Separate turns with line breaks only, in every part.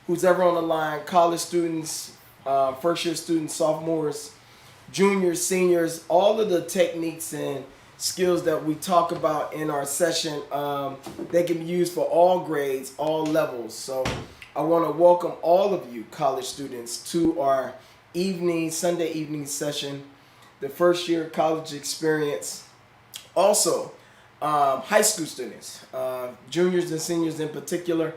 who's ever on the line, college students, first year students, sophomores, juniors, seniors, all of the techniques and skills that we talk about in our session, they can be used for all grades, all levels. So I want to welcome all of you college students to our Sunday evening session, the first year college experience. Also, high school students, juniors and seniors in particular,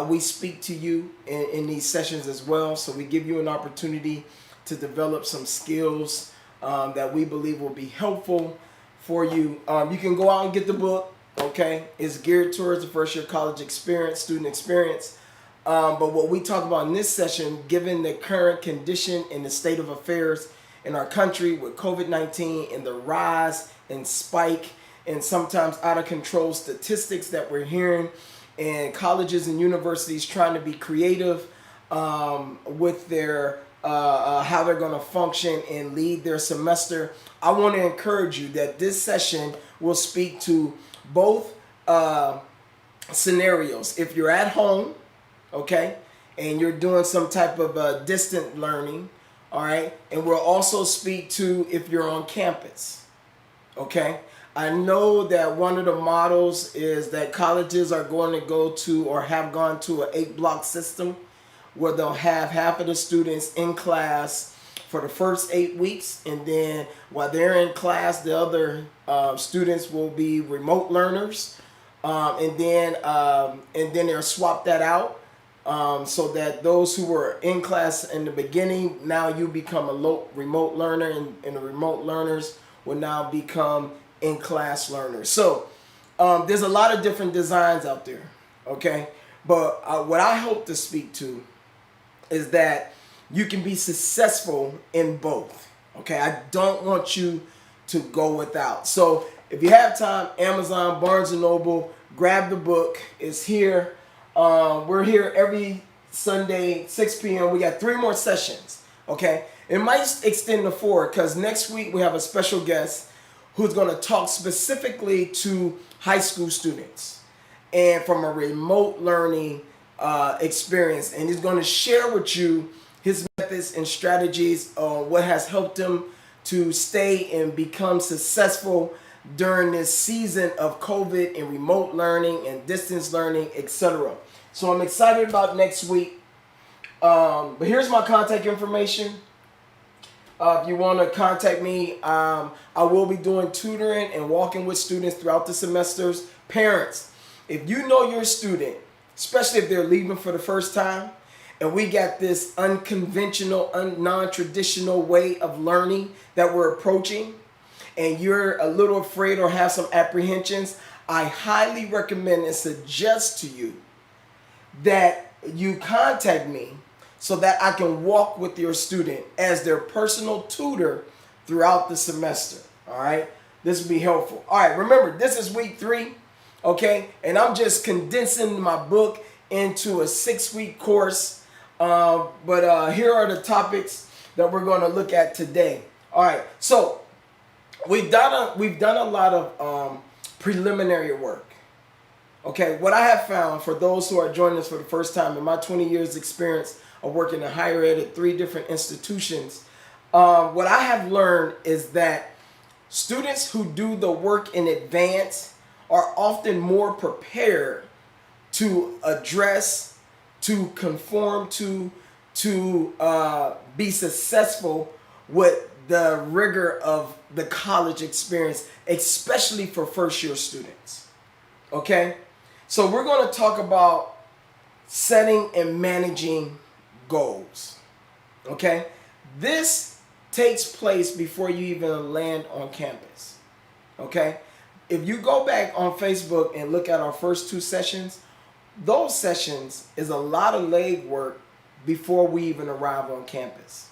we speak to you in these sessions as well. So we give you an opportunity to develop some skills that we believe will be helpful for you. You can go out and get the book, okay? It's geared towards the first year college experience, student experience. But what we talk about in this session, given the current condition and the state of affairs in our country with COVID-19 and the rise and spike and sometimes out of control statistics that we're hearing, and colleges and universities trying to be creative with their how they're going to function and lead their semester. I want to encourage you that this session will speak to both scenarios. If you're at home, okay, and you're doing some type of distant learning, all right, and we'll also speak to if you're on campus, okay. I know that one of the models is that colleges are going to go to or have gone to an 8-block system where they'll have half of the students in class for the first 8 weeks, and then while they're in class, the other students will be remote learners, and then they'll swap that out so that those who were in class in the beginning, now you become a remote learner, and the remote learners will now become in-class learners. So there's a lot of different designs out there, okay? But what I hope to speak to is that you can be successful in both, okay? I don't want you to go without. So if you have time, Amazon, Barnes & Noble, grab the book. It's here. We're here every Sunday, 6 p.m. We got 3 more sessions, okay? It might extend to 4 because next week we have a special guest who's going to talk specifically to high school students and from a remote learning experience. And he's going to share with you his methods and strategies on what has helped him to stay and become successful during this season of COVID and remote learning and distance learning, etc. So I'm excited about next week. But here's my contact information. If you want to contact me, I will be doing tutoring and walking with students throughout the semesters. Parents, if you know your student, especially if they're leaving for the first time, and we got this unconventional, non-traditional way of learning that we're approaching, and you're a little afraid or have some apprehensions, I highly recommend and suggest to you that you contact me so that I can walk with your student as their personal tutor throughout the semester, all right? This will be helpful. All right, remember, this is week 3, okay? And I'm just condensing my book into a 6-week course. But here are the topics that we're going to look at today. All right, so we've done a lot of preliminary work. Okay, what I have found for those who are joining us for the first time in my 20 years experience of working in higher ed at 3 different institutions, what I have learned is that students who do the work in advance are often more prepared to address, to conform to be successful with the rigor of the college experience, especially for first year students. Okay? So we're going to talk about setting and managing goals. Okay? This takes place before you even land on campus. Okay? If you go back on Facebook and look at our first 2 sessions, those sessions is a lot of legwork before we even arrive on campus.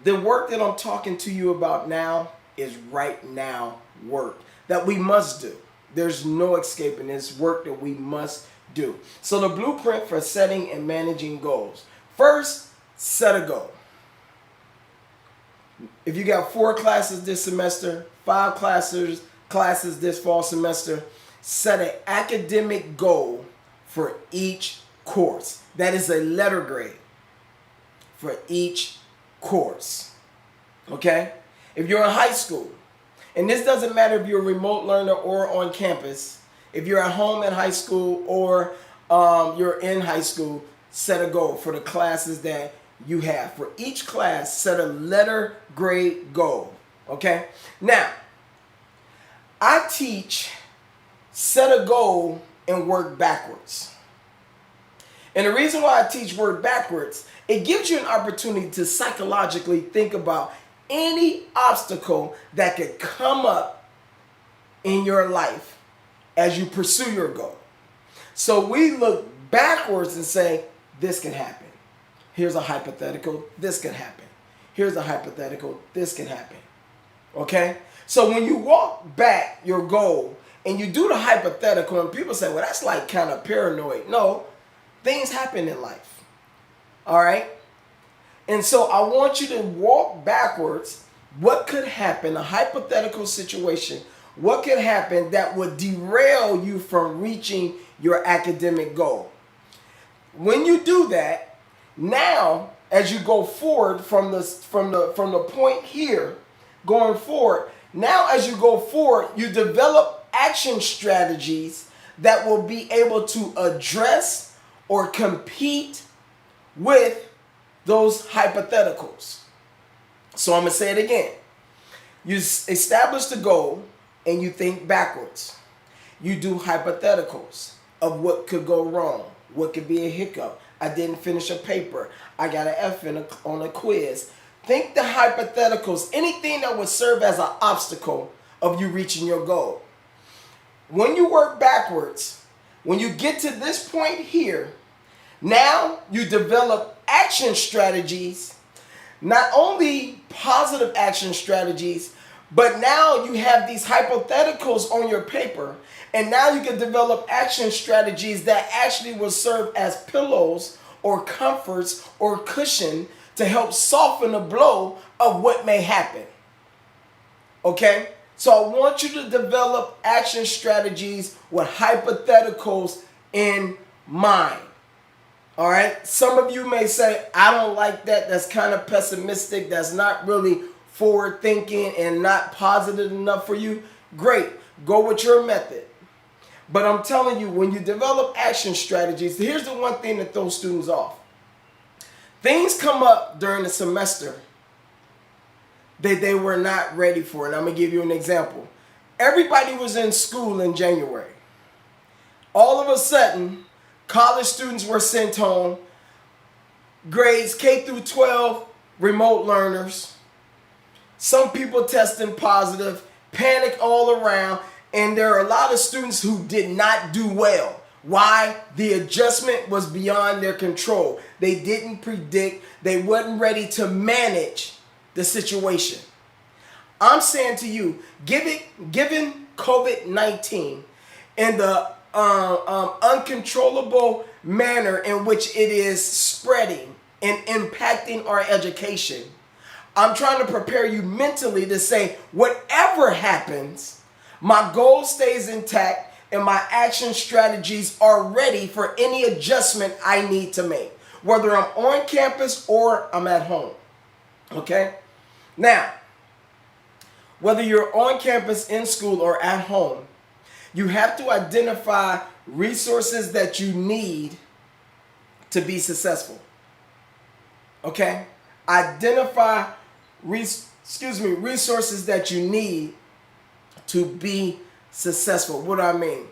The work that I'm talking to you about now is right now work that we must do. There's no escaping this work that we must do. So the blueprint for setting and managing goals. First, set a goal. If you got 4 classes this semester, 5 classes this fall semester, set an academic goal for each course. That is a letter grade for each course. Okay? If you're in high school, and this doesn't matter if you're a remote learner or on campus, if you're at home in high school or you're in high school, set a goal for the classes that you have. For each class, set a letter grade goal. Okay? Now, I teach set a goal and work backwards. And the reason why I teach work backwards, it gives you an opportunity to psychologically think about any obstacle that could come up in your life as you pursue your goal. So we look backwards and say, this can happen. Here's a hypothetical, this can happen. Here's a hypothetical, this can happen. Okay? So when you walk back your goal and you do the hypothetical, and people say, well, that's like kind of paranoid. No, things happen in life. All right? And so I want you to walk backwards. What could happen, a hypothetical situation, what could happen that would derail you from reaching your academic goal? When you do that, now as you go forward from the point here, going forward, now as you go forward, you develop action strategies that will be able to address or compete with those hypotheticals. So I'm going to say it again. You establish the goal and you think backwards. You do hypotheticals of what could go wrong, what could be a hiccup. I didn't finish a paper. I got an F on a quiz. Think the hypotheticals, anything that would serve as an obstacle of you reaching your goal. When you work backwards, when you get to this point here, now you develop action strategies, not only positive action strategies, but now you have these hypotheticals on your paper, and now you can develop action strategies that actually will serve as pillows or comforts or cushion to help soften the blow of what may happen. Okay? So I want you to develop action strategies with hypotheticals in mind. All right? Some of you may say, I don't like that. That's kind of pessimistic. That's not really forward thinking and not positive enough for you. Great. Go with your method. But I'm telling you, when you develop action strategies, here's the one thing that throws students off. Things come up during the semester that they were not ready for. And I'm going to give you an example. Everybody was in school in January. All of a sudden, college students were sent home. Grades K through 12, remote learners. Some people testing positive, panic all around. And there are a lot of students who did not do well. Why? The adjustment was beyond their control. They didn't predict. They wasn't ready to manage the situation. I'm saying to you, given COVID-19 and the uncontrollable manner in which it is spreading and impacting our education, I'm trying to prepare you mentally to say, whatever happens, my goal stays intact and my action strategies are ready for any adjustment I need to make, whether I'm on campus or I'm at home. Okay? Now, whether you're on campus, in school, or at home, you have to identify resources that you need to be successful. Okay? Identify resources that you need to be successful. What do I mean?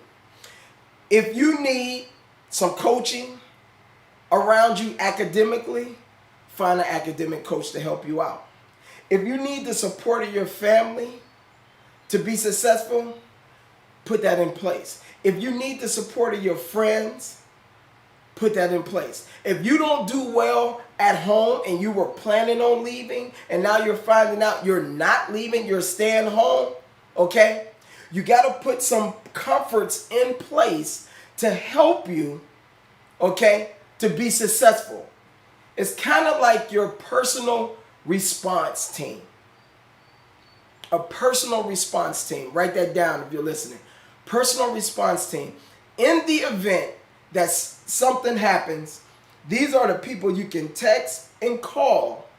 If you need some coaching around you academically, find an academic coach to help you out. If you need the support of your family to be successful, put that in place. If you need the support of your friends, put that in place. If you don't do well at home and you were planning on leaving and now you're finding out you're not leaving, you're staying home, okay? You got to put some comforts in place to help you, okay, to be successful. It's kind of like your personal response team. A personal response team. Write that down if you're listening. Personal response team. In the event that something happens, these are the people you can text and call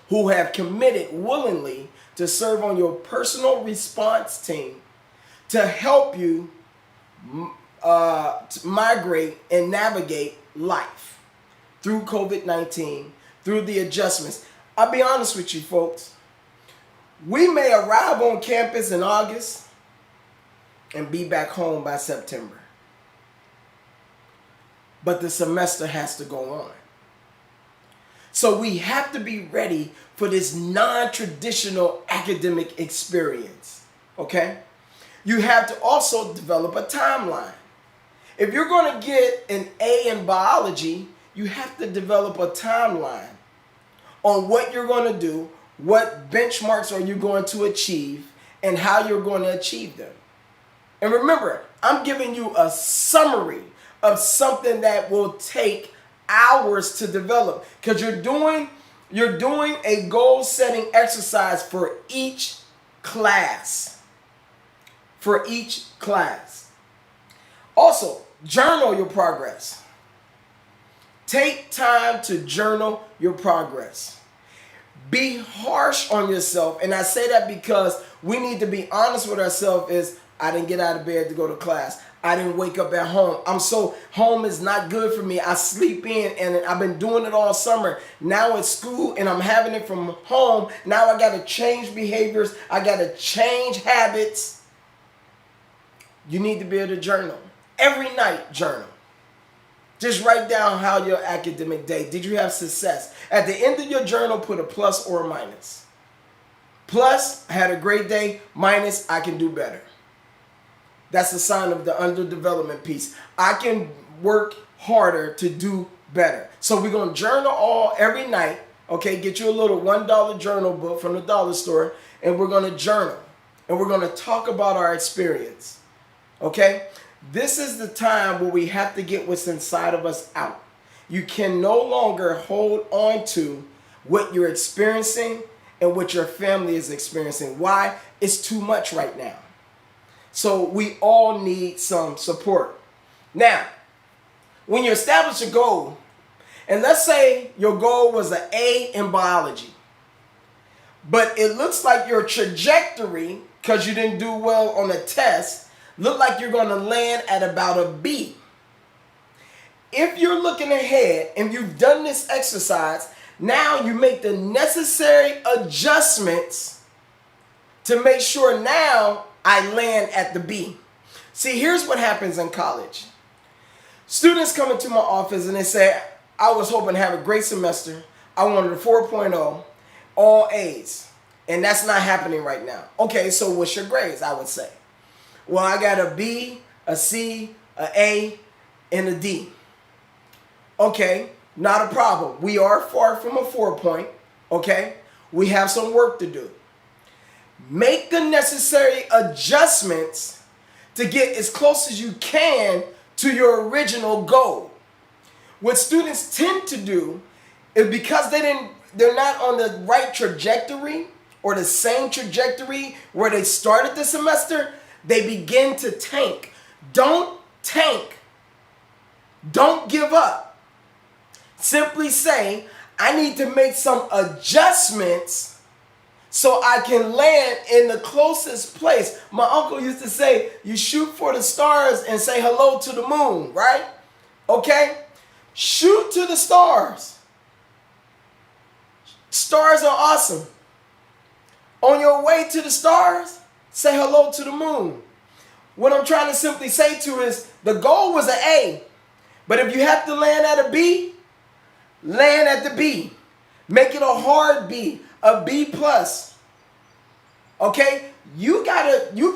who have committed willingly to serve on your personal response team to help you to migrate and navigate life through COVID-19, through the adjustments. I'll be honest with you, folks. We may arrive on campus in August and be back home by September. But the semester has to go on. So we have to be ready for this non-traditional academic experience, okay? You have to also develop a timeline. If you're going to get an A in biology, you have to develop a timeline on what you're going to do, what benchmarks are you going to achieve, and how you're going to achieve them. And remember, I'm giving you a summary of something that will take hours to develop, because you're doing a goal setting exercise for each class. For each class. Also, journal your progress. Take time to journal your progress. Be harsh on yourself, and I say that because we need to be honest with ourselves. I didn't get out of bed to go to class. I didn't wake up at home. Home is not good for me. I sleep in, and I've been doing it all summer. Now it's school and I'm having it from home. Now I got to change behaviors. I got to change habits. You need to be able to journal. Every night, journal. Just write down how your academic day, did you have success? At the end of your journal, put a plus or a minus. Plus, I had a great day. Minus, I can do better. That's a sign of the underdevelopment piece. I can work harder to do better. So we're going to journal every night. Okay, get you a little $1 journal book from the dollar store, and we're going to journal. And we're going to talk about our experience. Okay? This is the time where we have to get what's inside of us out. You can no longer hold on to what you're experiencing and what your family is experiencing. Why? It's too much right now. So we all need some support. Now, when you establish a goal, and let's say your goal was an A in biology, but it looks like your trajectory, because you didn't do well on a test, look like you're going to land at about a B. If you're looking ahead and you've done this exercise, now you make the necessary adjustments to make sure now I land at the B. See, here's what happens in college. Students come into my office and they say, I was hoping to have a great semester. I wanted a 4.0, all A's. And that's not happening right now. Okay, so what's your grades, I would say? Well, I got a B, a C, a A, and a D. Okay, not a problem. We are far from a 4 point, okay? We have some work to do. Make the necessary adjustments to get as close as you can to your original goal. What students tend to do is, because they're not on the right trajectory or the same trajectory where they started the semester, they begin to tank. Don't tank. Don't give up. Simply say, I need to make some adjustments so I can land in the closest place. My uncle used to say, you shoot for the stars and say hello to the moon, right? Okay? Shoot to the stars. Stars are awesome. On your way to the stars, say hello to the moon. What I'm trying to simply say to is, the goal was an A, but if you have to land at a B, land at the B. Make it a hard B, a B plus. Okay? You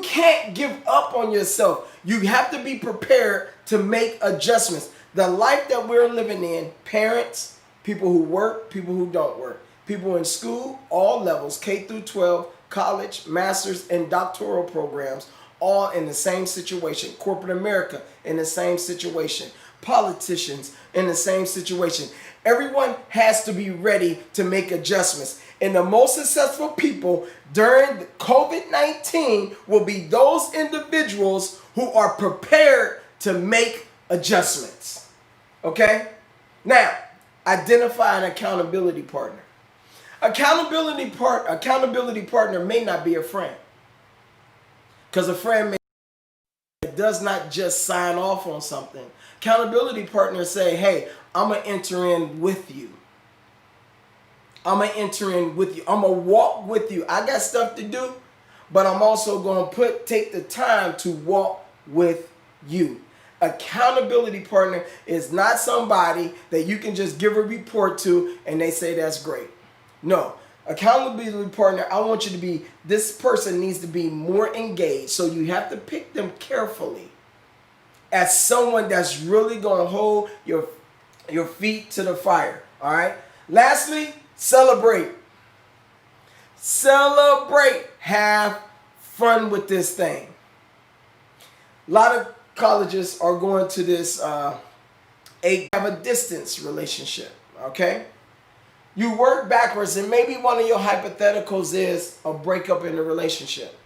can't give up on yourself. You have to be prepared to make adjustments. The life that we're living in, parents, people who work, people who don't work, people in school, all levels, K through 12, college, master's, and doctoral programs, all in the same situation. Corporate America in the same situation. Politicians in the same situation. Everyone has to be ready to make adjustments. And the most successful people during COVID-19 will be those individuals who are prepared to make adjustments. Okay? Now, identify an accountability partner. Accountability partner may not be a friend. Because a friend does not just sign off on something. Accountability partners say, hey, I'm going to enter in with you. I'm going to enter in with you. I'm going to walk with you. I got stuff to do, but I'm also going to take the time to walk with you. Accountability partner is not somebody that you can just give a report to and they say that's great. No. Accountability partner, I want you to be, this person needs to be more engaged. So you have to pick them carefully as someone that's really going to hold your feet to the fire. All right. Lastly, celebrate. Celebrate. Have fun with this thing. A lot of colleges are going to this, have a distance relationship. Okay. You work backwards, and maybe one of your hypotheticals is a breakup in the relationship.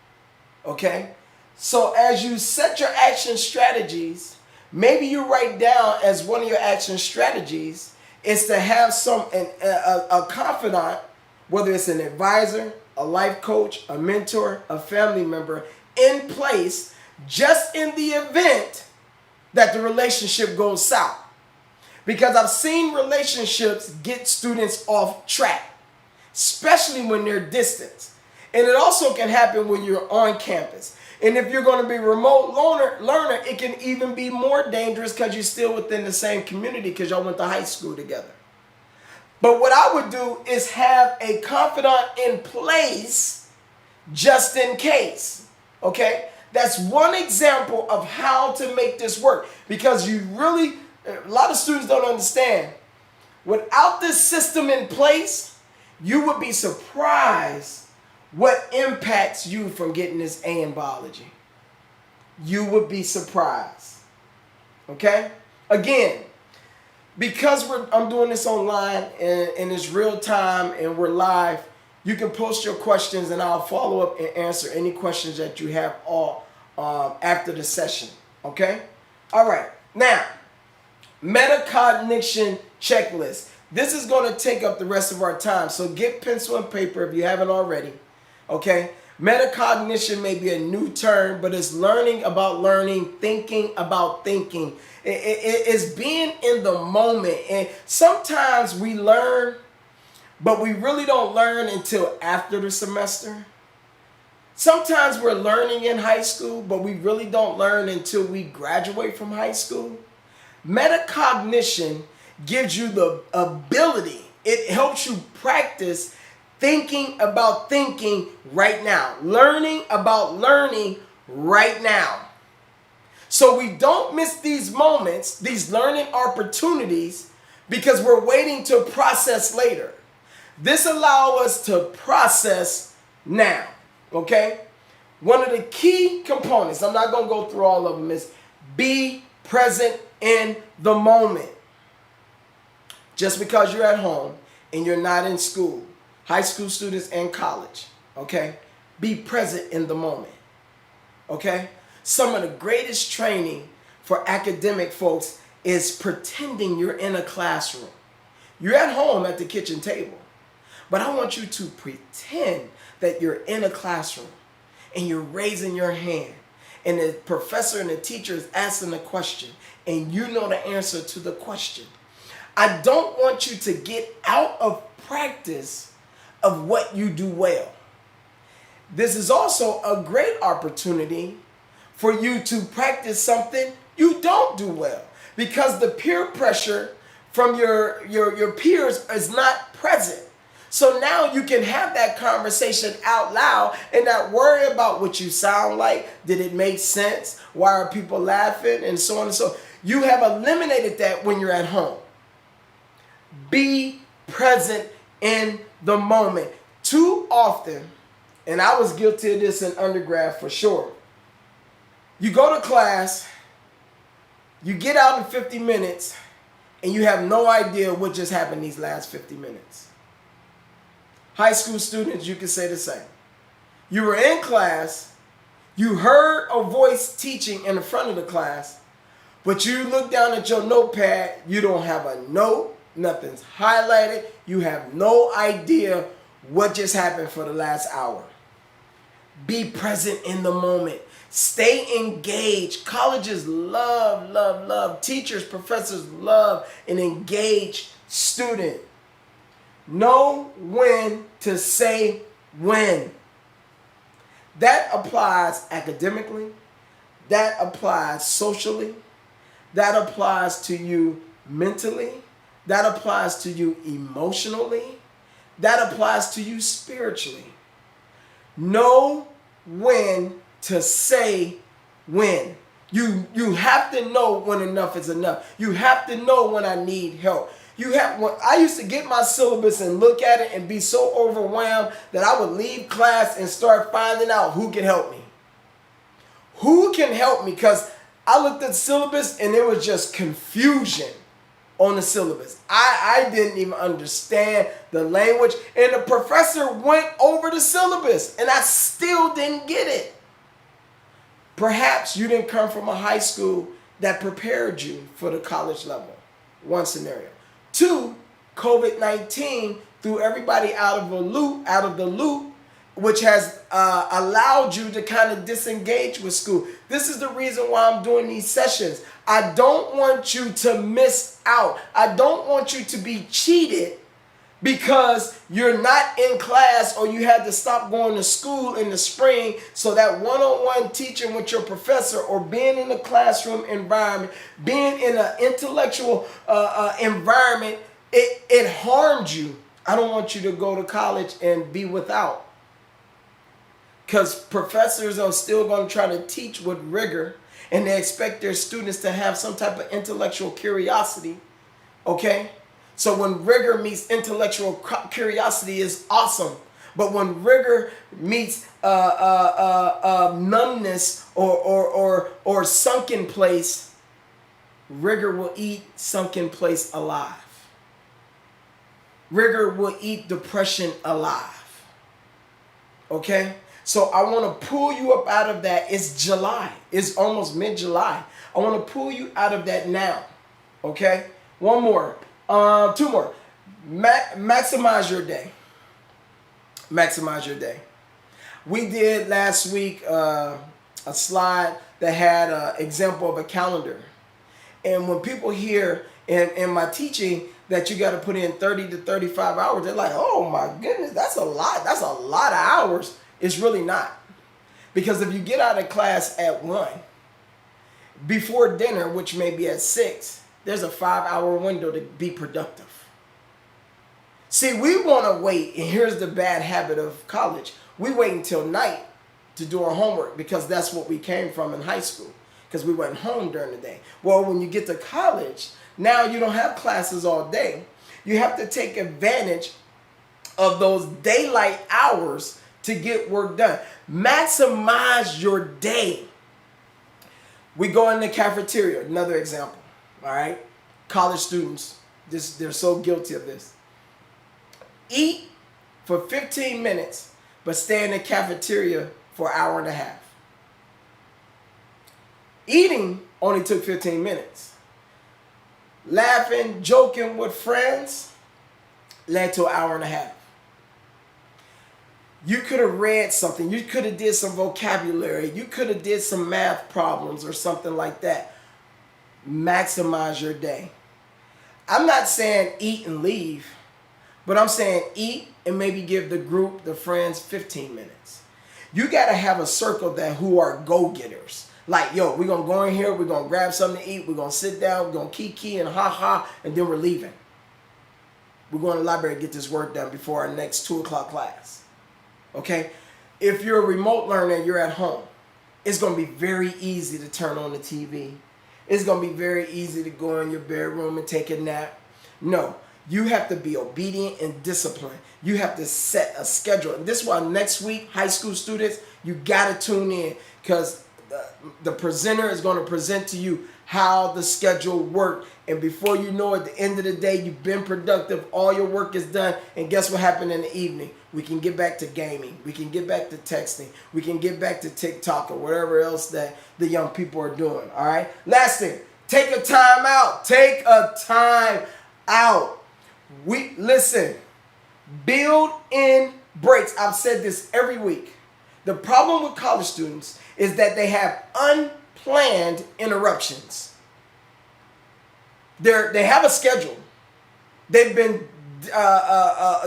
Okay? So as you set your action strategies, maybe you write down as one of your action strategies is to have a confidant, whether it's an advisor, a life coach, a mentor, a family member, in place just in the event that the relationship goes south. Because I've seen relationships get students off track, especially when they're distant. And it also can happen when you're on campus. And if you're going to be a remote learner, it can even be more dangerous because you're still within the same community because y'all went to high school together. But what I would do is have a confidant in place just in case. Okay? That's one example of how to make this work. Because a lot of students don't understand. Without this system in place, you would be surprised what impacts you from getting this A in biology. You would be surprised. Okay? Again, because I'm doing this online and it's real time and we're live, you can post your questions and I'll follow up and answer any questions that you have after the session. Okay? All right. Now, metacognition checklist. This is going to take up the rest of our time, so get pencil and paper if you haven't already. Okay? Metacognition may be a new term, but it's learning about learning, thinking about thinking. It's being in the moment. And sometimes we learn, but we really don't learn until after the semester. Sometimes we're learning in high school, but we really don't learn until we graduate from high school. Metacognition gives you the ability, it helps you practice thinking about thinking right now, learning about learning right now. So we don't miss these moments, these learning opportunities, because we're waiting to process later. This allows us to process now, okay? One of the key components, I'm not going to go through all of them, is be present in the moment. Just because you're at home and you're not in school, high school students and college, okay? Be present in the moment, okay? Some of the greatest training for academic folks is pretending you're in a classroom. You're at home at the kitchen table, but I want you to pretend that you're in a classroom and you're raising your hand and the professor and the teacher is asking a question and you know the answer to the question. I don't want you to get out of practice of what you do well. This is also a great opportunity for you to practice something you don't do well, because the peer pressure from your peers is not present. So now you can have that conversation out loud and not worry about what you sound like. Did it make sense? Why are people laughing? And so on and so on. You have eliminated that when you're at home. Be present in the moment. Too often, and I was guilty of this in undergrad for sure, you go to class, you get out in 50 minutes, and you have no idea what just happened these last 50 minutes. High school students, you can say the same. You were in class, you heard a voice teaching in the front of the class, But you look down at your notepad, you don't have a note, nothing's highlighted, you have no idea what just happened for the last hour. Be present in the moment. Stay engaged. Colleges love, love, love. Teachers, professors love an engaged student. Know when to say when. That applies academically. That applies socially. That applies to you mentally. That applies to you emotionally. That applies to you spiritually. Know when to say when. You have to know when enough is enough. You have to know when I need help. I used to get my syllabus and look at it and be so overwhelmed that I would leave class and start finding out who can help me. Who can help me? Because I looked at the syllabus and there was just confusion on the syllabus. I didn't even understand the language, and the professor went over the syllabus and I still didn't get it. Perhaps you didn't come from a high school that prepared you for the college level. One scenario. Two, COVID-19 threw everybody out of the loop, which has allowed you to kind of disengage with school. This is the reason why I'm doing these sessions. I don't want you to miss out. I don't want you to be cheated because you're not in class or you had to stop going to school in the spring. So that one-on-one teaching with your professor or being in a classroom environment, being in an intellectual environment, it harmed you. I don't want you to go to college and be without. Because professors are still going to try to teach with rigor, and they expect their students to have some type of intellectual curiosity. Okay? So when rigor meets intellectual curiosity is awesome. But when rigor meets numbness or sunken place, rigor will eat sunken place alive. Rigor will eat depression alive. Okay? So I want to pull you up out of that. It's July. It's almost mid-July. I want to pull you out of that now. Okay? One more. Two more. Maximize your day. Maximize your day. We did last week a slide that had an example of a calendar. And when people hear in my teaching that you got to put in 30 to 35 hours, they're like, oh my goodness, that's a lot. That's a lot of hours. It's really not. Because if you get out of class at 1, before dinner, which may be at 6, there's a 5-hour window to be productive. See, we want to wait, and here's the bad habit of college. We wait until night to do our homework because that's what we came from in high school, because we went home during the day. Well, when you get to college, now you don't have classes all day. You have to take advantage of those daylight hours to get work done. Maximize your day. We go in the cafeteria, another example. All right? College students, they're so guilty of this. Eat for 15 minutes, but stay in the cafeteria for an hour and a half. Eating only took 15 minutes. Laughing, joking with friends led to an hour and a half. You could have read something. You could have did some vocabulary. You could have did some math problems or something like that. Maximize your day. I'm not saying eat and leave, but I'm saying eat and maybe give the group, the friends, 15 minutes. You got to have a circle who are go-getters. Like, yo, we're going to go in here, we're going to grab something to eat, we're going to sit down, we're going to kiki and ha-ha, and then we're leaving. We're going to the library to get this work done before our next 2 o'clock class. Okay? If you're a remote learner and you're at home, it's going to be very easy to turn on the TV. It's going to be very easy to go in your bedroom and take a nap. No, you have to be obedient and disciplined. You have to set a schedule. And this is why next week, high school students, you got to tune in, because the presenter is going to present to you how the schedule worked. And before you know it, at the end of the day, you've been productive. All your work is done. And guess what happened in the evening? We can get back to gaming. We can get back to texting. We can get back to TikTok or whatever else that the young people are doing. All right. Last thing, Take a time out. Take a time out. Listen, build in breaks. I've said this every week. The problem with college students is that they have unplanned interruptions. They have a schedule. They've been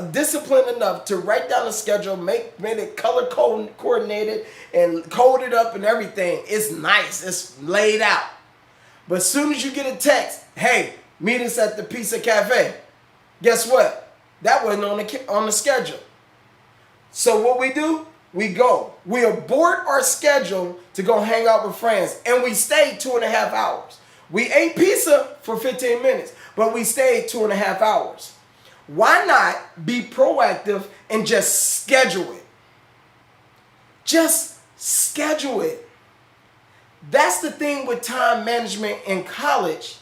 disciplined enough to write down a schedule, made it color coordinated and coded up and everything. It's nice. It's laid out. But as soon as you get a text, hey, meet us at the Pizza Cafe. Guess what? That wasn't on the schedule. So what we do? We go. We abort our schedule to go hang out with friends. And we stayed 2.5 hours. We ate pizza for 15 minutes, but we stayed 2.5 hours. Why not be proactive and just schedule it? Just schedule it. That's the thing with time management in college.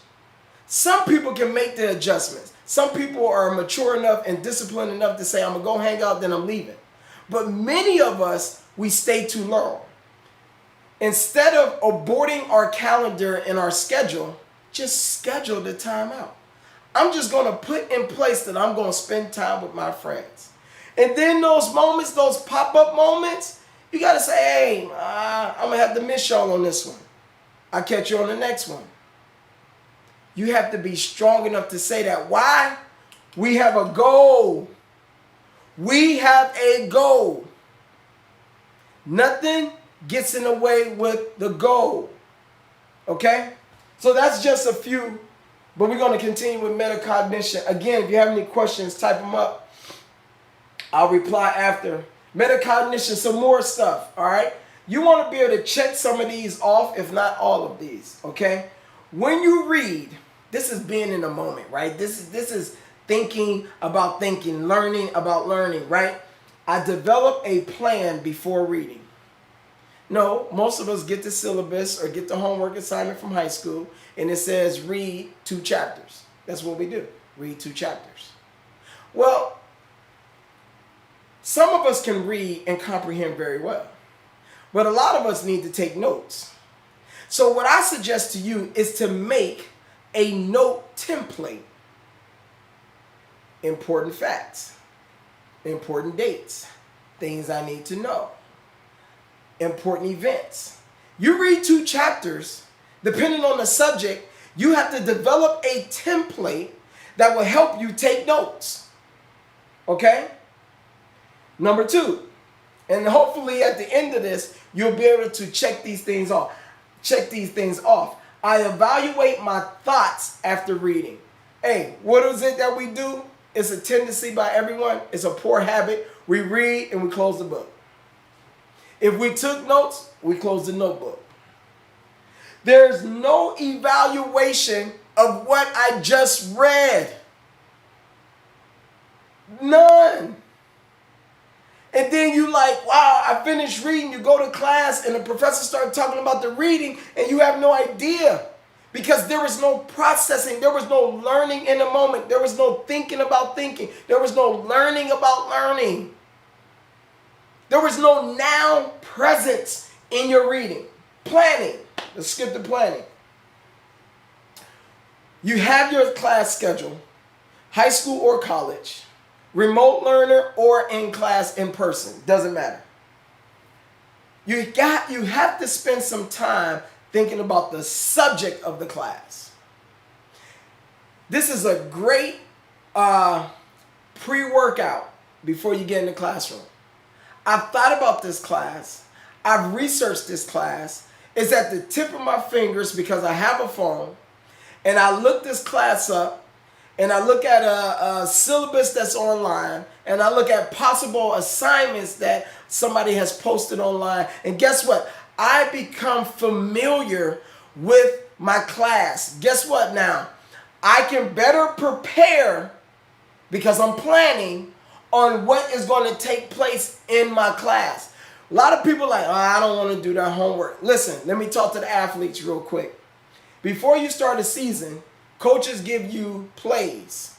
Some people can make the adjustments. Some people are mature enough and disciplined enough to say, I'm going to go hang out, then I'm leaving. But many of us, we stay too long. Instead of aborting our calendar and our schedule, just schedule the time out. I'm just going to put in place that I'm going to spend time with my friends. And then those moments, those pop-up moments, you got to say, hey, I'm going to have to miss y'all on this one. I'll catch you on the next one. You have to be strong enough to say that. Why? We have a goal. We have a goal. Nothing gets in the way with the goal. Okay? So that's just a few, but we're going to continue with metacognition. Again, if you have any questions, type them up. I'll reply after. Metacognition, some more stuff, all right? You want to be able to check some of these off, if not all of these, okay? When you read, this is being in the moment, right? This is thinking about thinking, learning about learning, right? I develop a plan before reading. No, most of us get the syllabus or get the homework assignment from high school, and it says read 2 chapters. That's what we do, read 2 chapters. Well, some of us can read and comprehend very well, but a lot of us need to take notes. So what I suggest to you is to make a note template. Important facts, important dates, things I need to know, important events. You read 2 chapters, depending on the subject, you have to develop a template that will help you take notes. Okay? Number 2, and hopefully at the end of this, you'll be able to check these things off. I evaluate my thoughts after reading. Hey, what is it that we do? It's a tendency by everyone. It's a poor habit. We read and we close the book. If we took notes, we close the notebook. There's no evaluation of what I just read. None. And then you like, wow, I finished reading. You go to class and the professor started talking about the reading and you have no idea. Because there was no processing. There was no learning in the moment. There was no thinking about thinking. There was no learning about learning. There was no now presence in your reading. Planning. Let's skip the planning. You have your class schedule, high school or college, remote learner or in class in person. Doesn't matter. You have to spend some time thinking about the subject of the class. This is a great pre-workout before you get in the classroom. I've thought about this class. I've researched this class. It's at the tip of my fingers because I have a phone. And I look this class up and I look at a syllabus that's online and I look at possible assignments that somebody has posted online. And guess what? I become familiar with my class. Guess what now? I can better prepare because I'm planning on what is going to take place in my class. A lot of people are like, oh, I don't want to do that homework. Listen, let me talk to the athletes real quick. Before you start a season, coaches give you plays,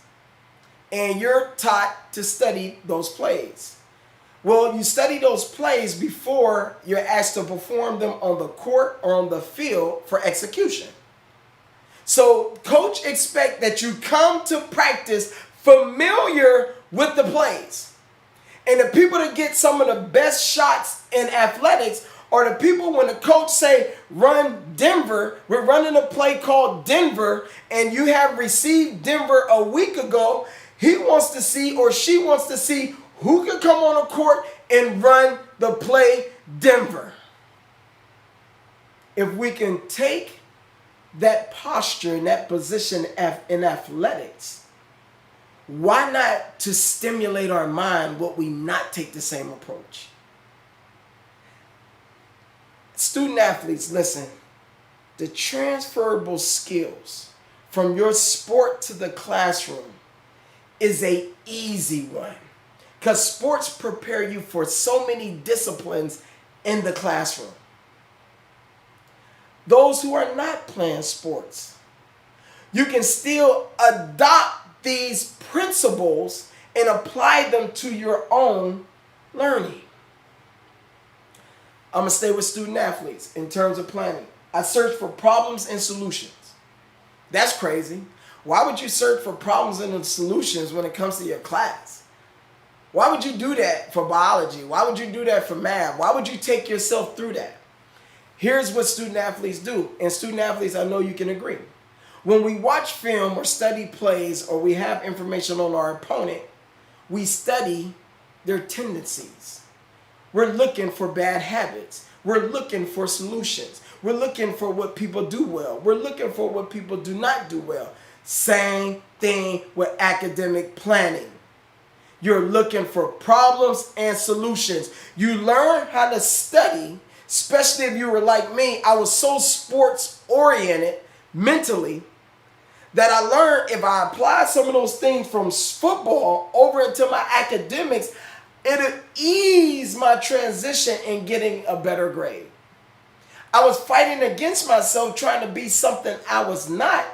and you're taught to study those plays. Well, you study those plays before you're asked to perform them on the court or on the field for execution. So coach expect that you come to practice familiar with the plays. And the people that get some of the best shots in athletics are the people when the coach say, run Denver, we're running a play called Denver, and you have received Denver a week ago, he wants to see or she wants to see who can come on the court and run the play Denver. If we can take that posture and that position in athletics, why not to stimulate our mind would we not take the same approach? Student athletes, listen, the transferable skills from your sport to the classroom is an easy one because sports prepare you for so many disciplines in the classroom. Those who are not playing sports, you can still adopt these principles and apply them to your own learning. I'm going to stay with student athletes in terms of planning. I search for problems and solutions. That's crazy. Why would you search for problems and solutions when it comes to your class? Why would you do that for biology? Why would you do that for math? Why would you take yourself through that? Here's what student athletes do. And student athletes, I know you can agree. When we watch film or study plays or we have information on our opponent, we study their tendencies. We're looking for bad habits. We're looking for solutions. We're looking for what people do well. We're looking for what people do not do well. Same thing with academic planning. You're looking for problems and solutions. You learn how to study, especially if you were like me. I was so sports oriented mentally that I learned if I apply some of those things from football over into my academics, it'll ease my transition in getting a better grade. I was fighting against myself trying to be something I was not.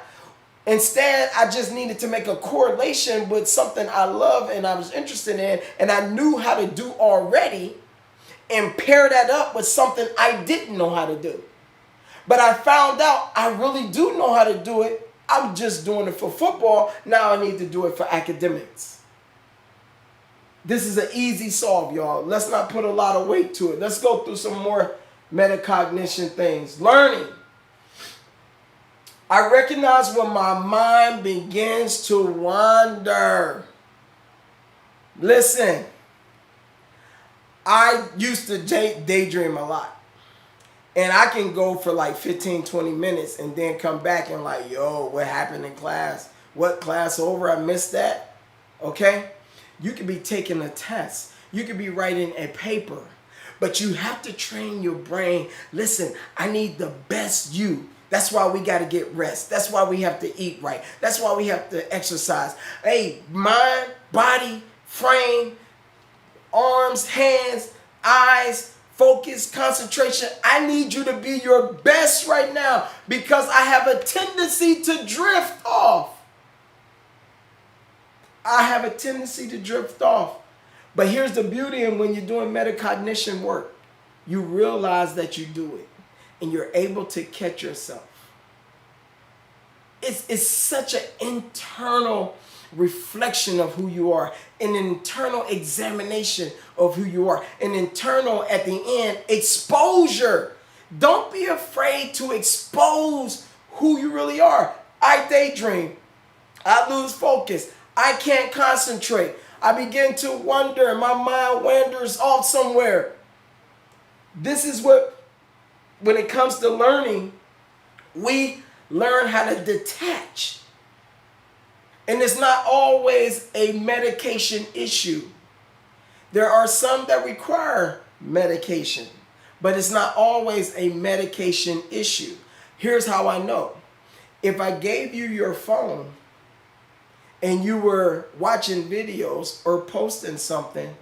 Instead, I just needed to make a correlation with something I love and I was interested in and I knew how to do already and pair that up with something I didn't know how to do. But I found out I really do know how to do it. I'm just doing it for football. Now I need to do it for academics. This is an easy solve, y'all. Let's not put a lot of weight to it. Let's go through some more metacognition things. Learning. I recognize when my mind begins to wander. Listen, I used to daydream a lot. And I can go for like 15, 20 minutes and then come back and like, yo, what happened in class? What class over? I missed that. Okay? You could be taking a test. You could be writing a paper. But you have to train your brain. Listen, I need the best you. That's why we got to get rest. That's why we have to eat right. That's why we have to exercise. Hey, mind, body, frame, arms, hands, eyes, focus, concentration. I need you to be your best right now because I have a tendency to drift off. I have a tendency to drift off. But here's the beauty in when you're doing metacognition work. You realize that you do it and you're able to catch yourself. It's such an internal reflection of who you are, an internal examination of who you are, an internal, at the end, exposure. Don't be afraid to expose who you really are. I daydream. I lose focus. I can't concentrate. I begin to wonder and my mind wanders off somewhere. This is what, when it comes to learning, we learn how to detach. And it's not always a medication issue. There are some that require medication, but it's not always a medication issue. Here's how I know. If I gave you your phone and you were watching videos or posting something,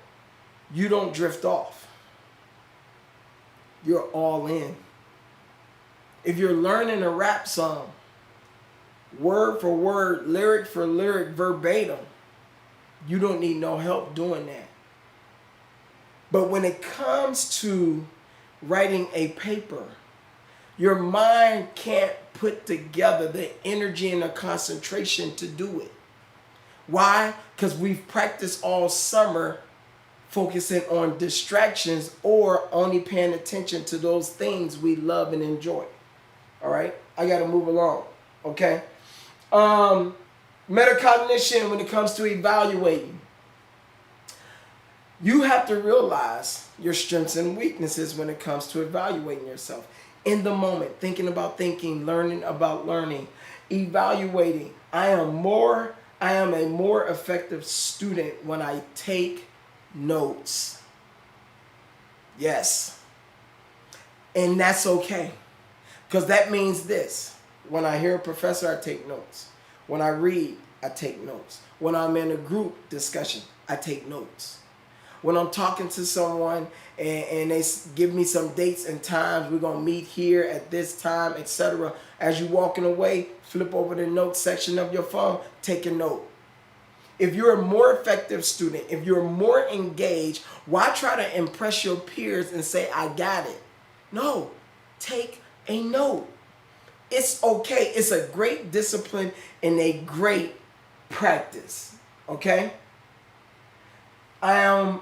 you don't drift off. You're all in. If you're learning a rap song, word for word, lyric for lyric, verbatim, you don't need no help doing that. But when it comes to writing a paper, Your mind can't put together the energy and the concentration to do it. Why? Because we've practiced all summer focusing on distractions or only paying attention to those things we love and enjoy. All right? I got to move along. Okay? Metacognition, when it comes to evaluating, you have to realize your strengths and weaknesses when it comes to evaluating yourself. In the moment, thinking about thinking, learning about learning, evaluating. I am a more effective student when I take notes. Yes. And that's okay. Because that means this. When I hear a professor, I take notes. When I read, I take notes. When I'm in a group discussion, I take notes. When I'm talking to someone and they give me some dates and times, we're going to meet here at this time, etc. As you're walking away, flip over the notes section of your phone, take a note. If you're a more effective student, if you're more engaged, why try to impress your peers and say, I got it? No, take a note. It's okay. It's a great discipline and a great practice. Okay? I am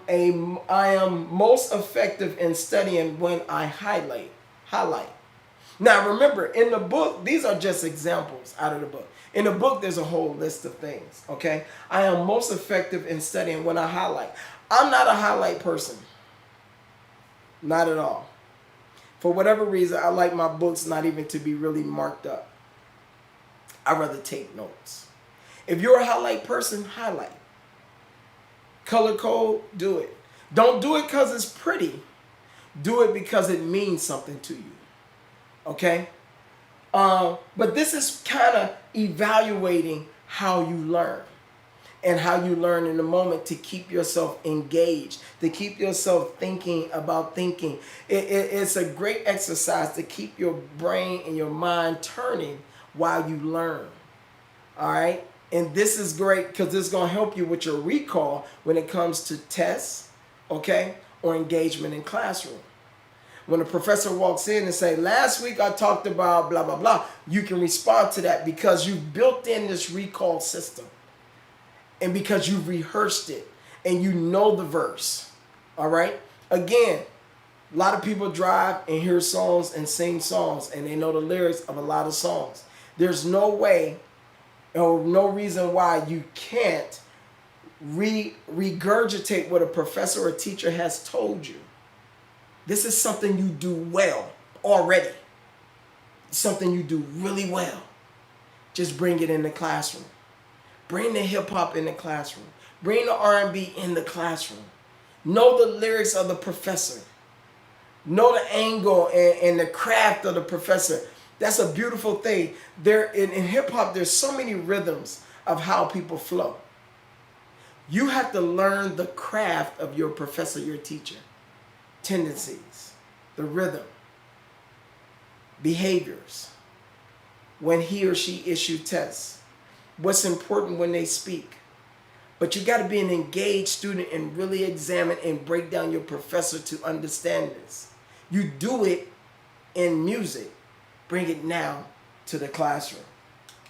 most effective in studying when I highlight. Now remember, in the book, these are just examples out of the book. In the book, there's a whole list of things, okay? I am most effective in studying when I highlight. I'm not a highlight person. Not at all. For whatever reason, I like my books not even to be really marked up. I'd rather take notes. If you're a highlight person, highlight. Color code, do it. Don't do it because it's pretty. Do it because it means something to you. Okay? But this is kind of evaluating how you learn and how you learn in the moment to keep yourself engaged, to keep yourself thinking about thinking. It's a great exercise to keep your brain and your mind turning while you learn. All right? And this is great because this is going to help you with your recall when it comes to tests, okay, or engagement in classroom. When a professor walks in and say, last week I talked about blah, blah, blah, you can respond to that because you've built in this recall system and because you've rehearsed it and you know the verse, all right? Again, a lot of people drive and hear songs and sing songs and they know the lyrics of a lot of songs. There's no way or no reason why you can't regurgitate what a professor or teacher has told you. This is something you do well already. Something you do really well. Just bring it in the classroom. Bring the hip hop in the classroom. Bring the R&B in the classroom. Know the lyrics of the professor. Know the angle and the craft of the professor. That's a beautiful thing. In hip hop, there's so many rhythms of how people flow. You have to learn the craft of your professor, your teacher. Tendencies, the rhythm, behaviors, when he or she issue tests, what's important when they speak. But you got to be an engaged student and really examine and break down your professor to understand this. You do it in music. Bring it now to the classroom.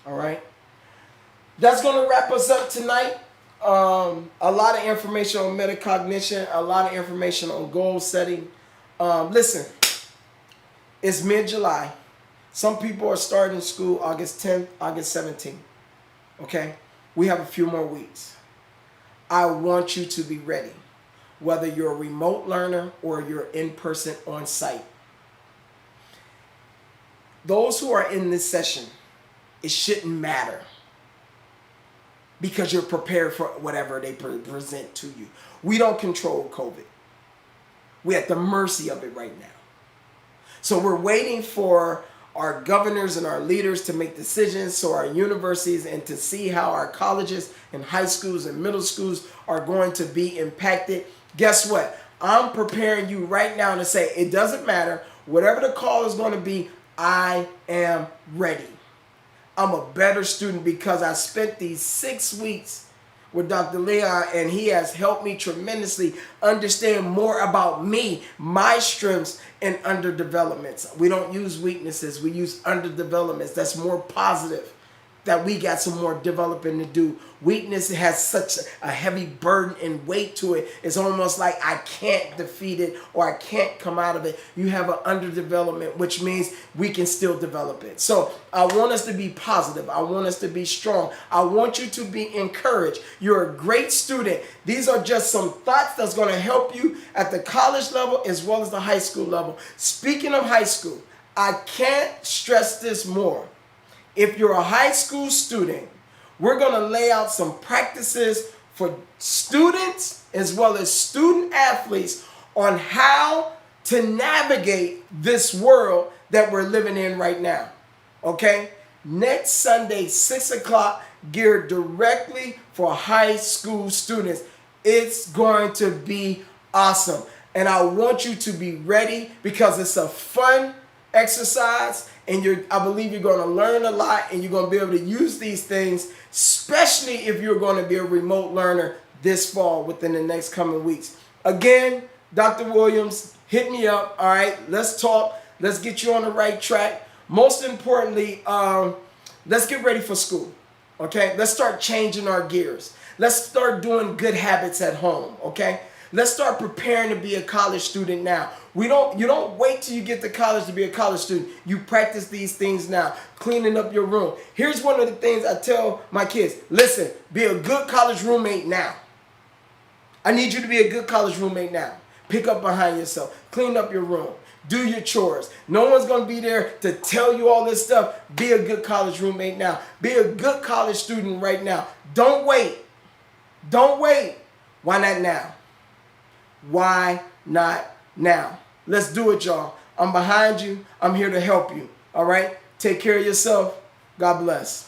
All right? That's going to wrap us up tonight. A lot of information on metacognition, a lot of information on goal setting. Listen, it's mid-July. Some people are starting school August 10th, August 17th. Okay? We have a few more weeks. I want you to be ready, whether you're a remote learner or you're in person on site. Those who are in this session, it shouldn't matter because you're prepared for whatever they present to you. We don't control COVID. We're at the mercy of it right now. So we're waiting for our governors and our leaders to make decisions, so our universities, and to see how our colleges and high schools and middle schools are going to be impacted. Guess what? I'm preparing you right now to say it doesn't matter. Whatever the call is going to be, I am ready. I'm a better student because I spent these 6 weeks with Dr. Leon, and he has helped me tremendously understand more about me, my strengths, and underdevelopments. We don't use weaknesses, we use underdevelopments. That's more positive, that we got some more developing to do. Weakness has such a heavy burden and weight to it. It's almost like I can't defeat it or I can't come out of it. You have an underdevelopment, which means we can still develop it. So I want us to be positive. I want us to be strong. I want you to be encouraged. You're a great student. These are just some thoughts that's going to help you at the college level as well as the high school level. Speaking of high school, I can't stress this more. If you're a high school student, we're going to lay out some practices for students as well as student athletes on how to navigate this world that we're living in right now. Okay? Next Sunday, 6 o'clock, geared directly for high school students. It's going to be awesome. And I want you to be ready because it's a fun exercise, and I believe you're going to learn a lot, and you're going to be able to use these things, especially if you're going to be a remote learner this fall within the next coming weeks. Again, Dr. Williams, hit me up. All right, let's talk. Let's get you on the right track. Most importantly, let's get ready for school. Okay, let's start changing our gears. Let's start doing good habits at home. Okay. Let's start preparing to be a college student now. You don't wait till you get to college to be a college student. You practice these things now. Cleaning up your room. Here's one of the things I tell my kids. Listen, be a good college roommate now. I need you to be a good college roommate now. Pick up behind yourself. Clean up your room. Do your chores. No one's going to be there to tell you all this stuff. Be a good college roommate now. Be a good college student right now. Don't wait. Don't wait. Why not now? Why not now? Let's do it, y'all. I'm behind you. I'm here to help you. All right? Take care of yourself. God bless.